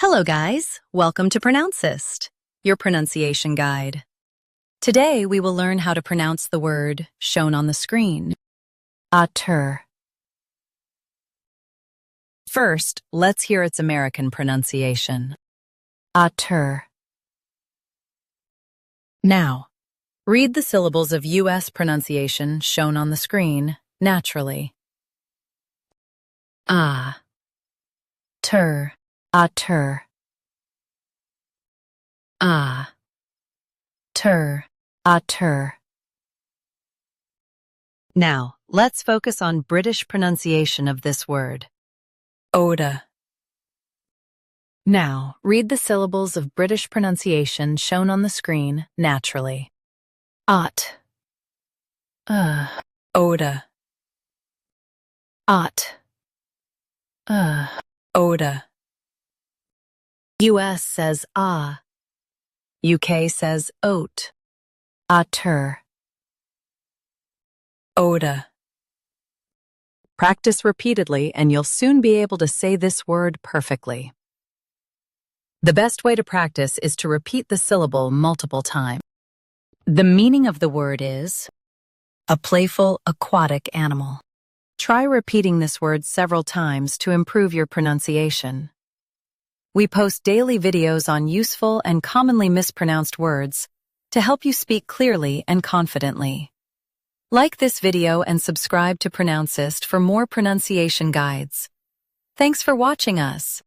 Hello guys, welcome to Pronouncist, your pronunciation guide. Today we will learn how to pronounce the word shown on the screen, OTTER. First, let's hear its American pronunciation, OTTER. Now, read the syllables of U.S. pronunciation shown on the screen naturally. Ter, OTTER. Ter, OTTER. Now, let's focus on British pronunciation of this word, OTTER. Now, read the syllables of British pronunciation shown on the screen naturally. OTTER. OTTER. US says UK says oat. OTTER. OTTER. Practice repeatedly and you'll soon be able to say this word perfectly. The best way to practice is to repeat the syllable multiple times. The meaning of the word is a playful aquatic animal. Try repeating this word several times to improve your pronunciation. We post daily videos on useful and commonly mispronounced words to help you speak clearly and confidently. Like this video and subscribe to Pronouncist for more pronunciation guides. Thanks for watching us.